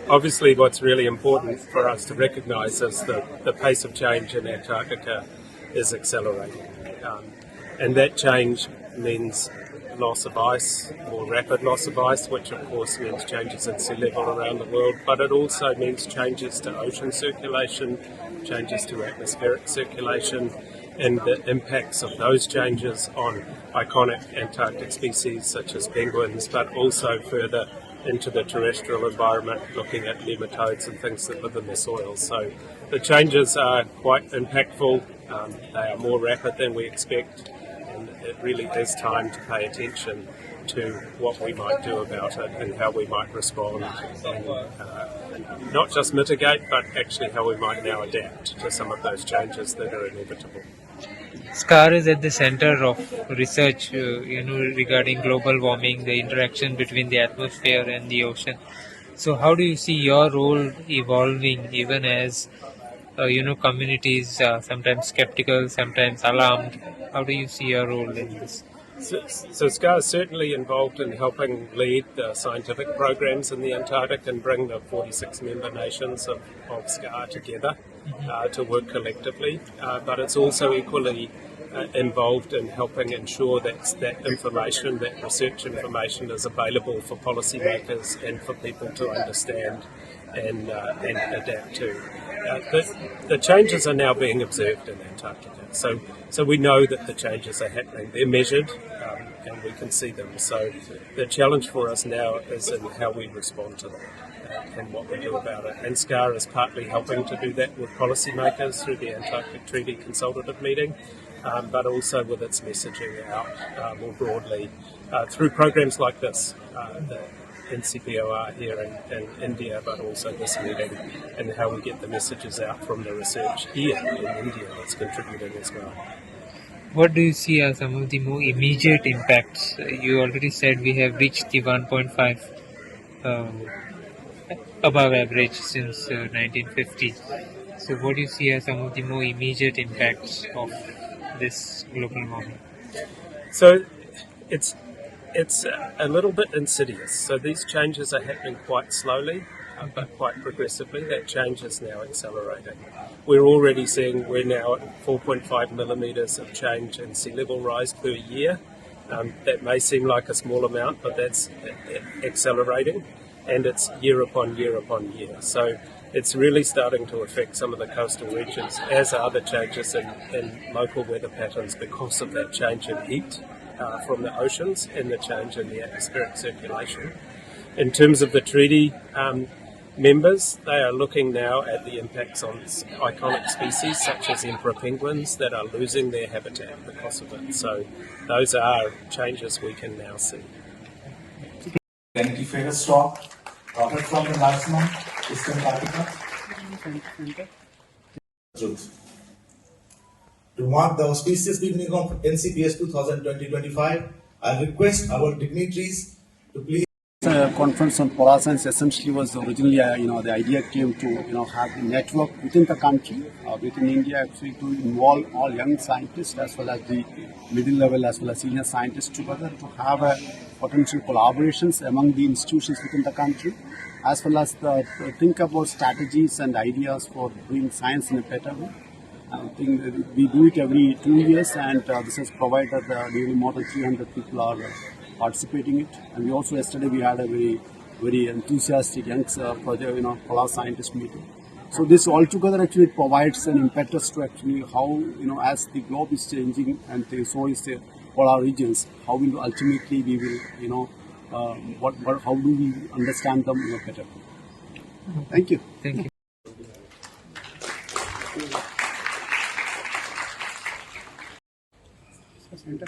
Obviously, what's really important for us to recognise is the pace of change in Antarctica is accelerating. And that change means loss of ice, more rapid loss of ice, which of course means changes in sea level around the world, but it also means changes to ocean circulation, changes to atmospheric circulation, and the impacts of those changes on iconic Antarctic species such as penguins, but also further into the terrestrial environment, looking at nematodes and things that live in the soil. So the changes are quite impactful. They are more rapid than we expect, and it really is time to pay attention to what we might do about it and how we might respond and not just mitigate, but actually how we might now adapt to some of those changes that are inevitable. SCAR is at the center of research, regarding global warming, the interaction between the atmosphere and the ocean. So, how do you see your role evolving, even as communities are sometimes skeptical, sometimes alarmed? How do you see your role in this? So SCAR is certainly involved in helping lead the scientific programs in the Antarctic and bring the 46 member nations of SCAR together to work collectively. But it's also equally involved in helping ensure that information, that research information, is available for policymakers and for people to understand and adapt to. The changes are now being observed in Antarctica. So we know that the changes are happening. They're measured and we can see them. So the challenge for us now is in how we respond to them and what we do about it. And SCAR is partly helping to do that with policymakers through the Antarctic Treaty Consultative Meeting, but also with its messaging out more broadly through programs like this, the NCPOR here in India, but also this meeting, and how we get the messages out from the research here in India that's contributing as well. What do you see as some of the more immediate impacts? You already said we have reached the 1.5 above average since 1950. So what do you see as some of the more immediate impacts of this global warming? So it's a little bit insidious. So these changes are happening quite slowly, but quite progressively. That change is now accelerating. We're already seeing we're now at 4.5 millimetres of change in sea level rise per year. That may seem like a small amount, but that's accelerating, and it's year upon year upon year. So it's really starting to affect some of the coastal regions, as are the changes in local weather patterns because of that change in heat from the oceans and the change in the atmospheric circulation. In terms of the treaty members, they are looking now at the impacts on iconic species such as emperor penguins that are losing their habitat because of it. So those are changes we can now see. Vanity Fair stock, profit from the maximum, Eastern Antarctica. Truth. To mark the auspicious beginning of NCPS 2020-25, I request our dignitaries to please. The conference on polar science essentially was originally, the idea came to, have a network within the country, within India, actually to involve all young scientists as well as the middle level as well as senior scientists together to have a potential collaborations among the institutions within the country, as well as think about strategies and ideas for doing science in a better way. I think we do it every 2 years, and this has provided nearly more than 300 people are participating in it. And we also yesterday we had a very enthusiastic young project, polar scientist meeting. So this altogether actually provides an impetus to actually how, as the globe is changing and so is the polar regions, how will ultimately we will, how do we understand them better? Thank you. Thank you. Center.